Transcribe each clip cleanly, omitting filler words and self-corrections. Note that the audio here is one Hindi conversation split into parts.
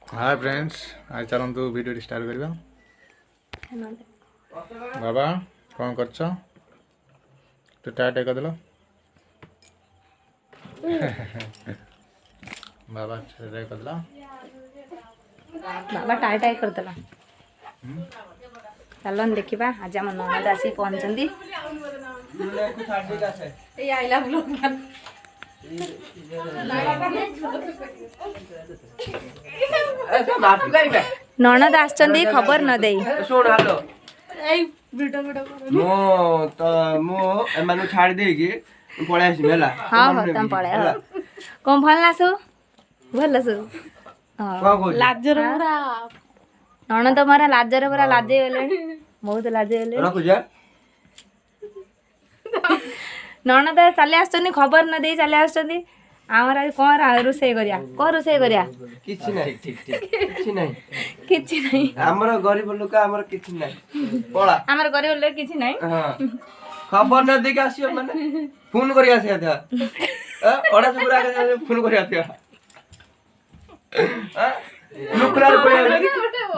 हाय फ्रेंड्स, आज चलतु वीडियो स्टार्ट करवा। बाबा कौन कर तो टाटा कर देलो। बाबा टाटा कर देला। बाबा टाटा कर देला। चलन देखा आज आम ननद आसी पहुंचती। ननद आछंदी खबर न दे सुन हेलो मो तो मो एमानु छाड़ देगी पळे आसी होला। हां हां तम पळे हां कोन भलला सु भलला सु हां लाजर पूरा ननद मारा लाजर पूरा लाजे गेले बहुत लाजे गेले रखु जा ननद चले आछंदी खबर न दे चले आछंदी आमर आज कोन रोसे करिया को रोसे करिया किछि नाही ठीक ठीक किछि नाही किछि नाही हमर गरीब लोक हमर किछि नाही पळा हमर गरीब लोक किछि नाही हां खबर न देके आसियो माने फोन करि आसिया था ओडा सुपुरा के फोन करि आसिया हां नुकरार पळे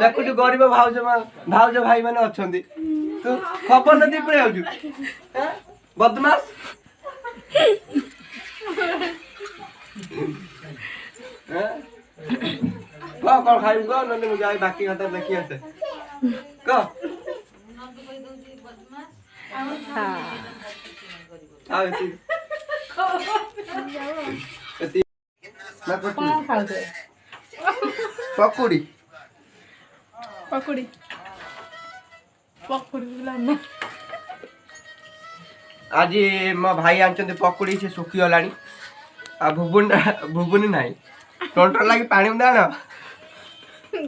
देखु जो गरीब भाउज भाई माने अछंदी तू खबर न दे पळे आजु हां बदमाश कौन खाई गो नने मुझे आई बाकी खाता देखी आते को हां आ एती ना कोन खाउ दे पकोड़ी पकोड़ी पकोड़ी बुलाना आज मो भाई आनचंदी पकोड़ी से सुखी गलानी आ भुबुनी नाही टोटल लागी पानी दाण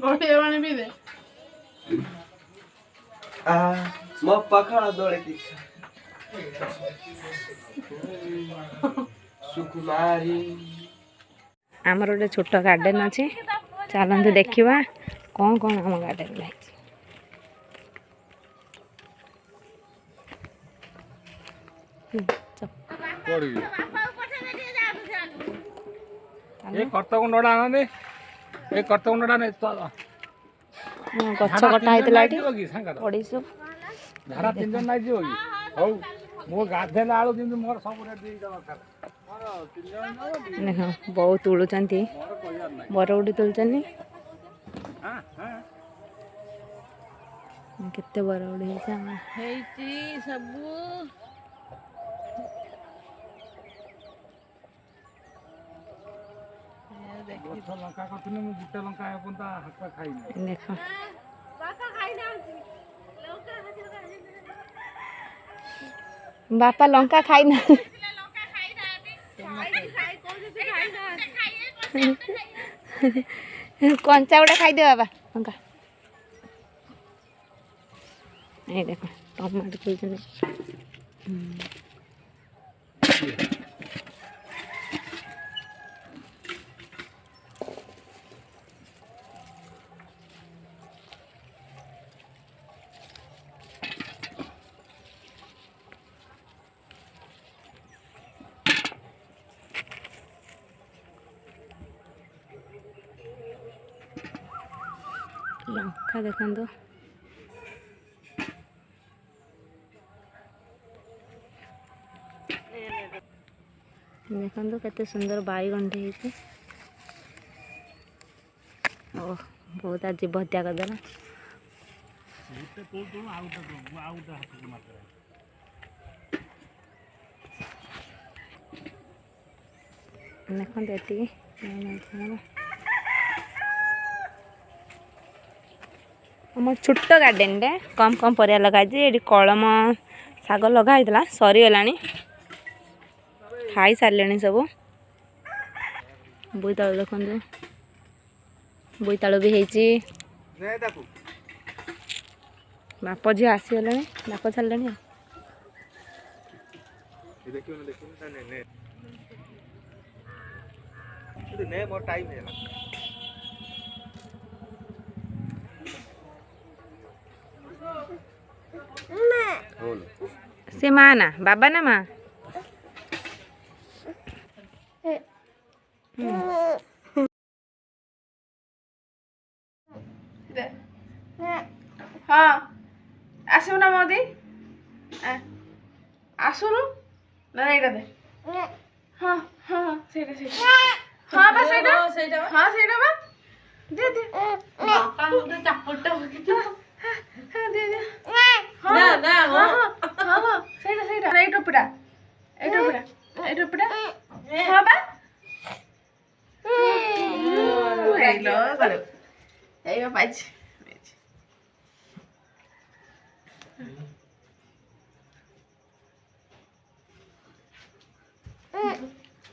गोटे पानी पी दे आ मो पखाड़ा दोले की सुकुमारी आमर गोटे छोट गार्डन अच्छे चलते देखा कौन कौन आम गार्डन लगे। गछ कटा होता धारा 3 जन नाइ जीव कि हौ मो गाधेला आलो दिन मोर सब रेट दे दरकार मोर 3 जन देख बहुत तुलुचंती बरउडी तुलचनी हां हां केते बरउडी हेची सब लंका कथने मु गुटे लंका एपंता हाथ खाई नै देख बापा लंका खाई ना कंचा गुड़ा खाई दे बाबा लंका ये देखो टमाटर कुल लंका देखो देखो केते सुंदर बाईगंठे है बहुत आज भत्या करदेला देखते आम छोट गार्डन रे कम कम परिया लगाई ये कलम शाग लगाई सरीगला खाई सारे सब बोईतालु देखो बोईतालु भी होती बाप झी आसीगले बाप छाड़े से माँ ना बाबा ना माँ ହଁ ଆସିବୁ ନା ମୋଦି ଆସୁନୁ ନା ଏଇଟା ଦେ ହଁ ହଁ ସେଇଟା ସେଇଟା ହଁ ବା ସେଇଟା ହଁ ସେଇଟା ବା ଦେ ଦେ ଦେ ଦେ ହଁ ସେଇଟା ସେଇଟା ଏଇ ଟୋପିଟା ଏଇ ଟୋପିଟା ହଁ ବା ଏଇ ବା ପାଇଛି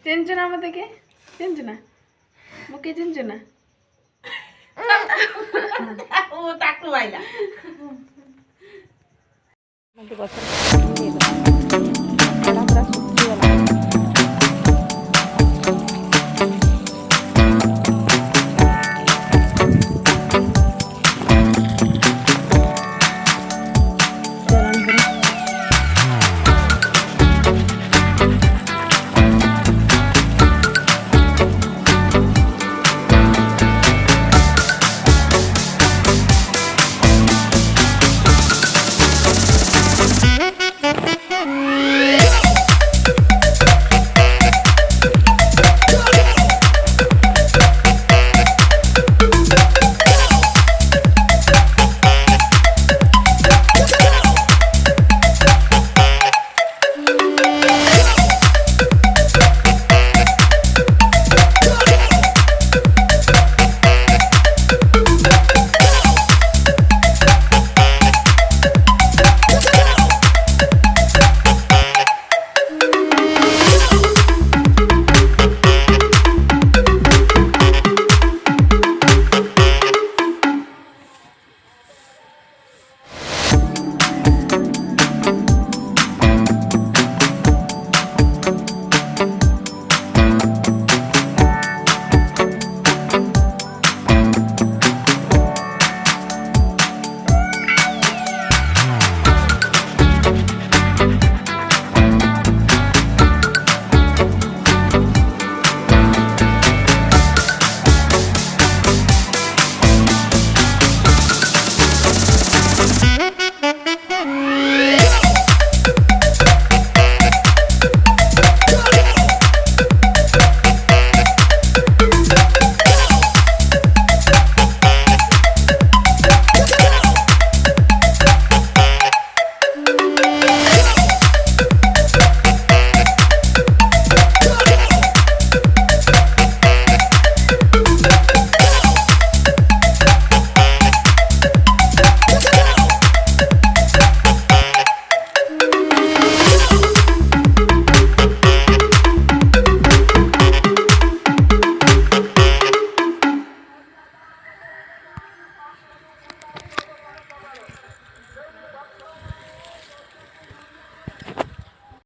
ଚିହ୍ନିଛୁ ନା ମତେ କିଏ ଚିହ୍ନିଛୁ ନା ମୁଁ କିଏ ଚିହ୍ନିଛୁ ନା ତାକୁ ପାଇଲା ଗଛ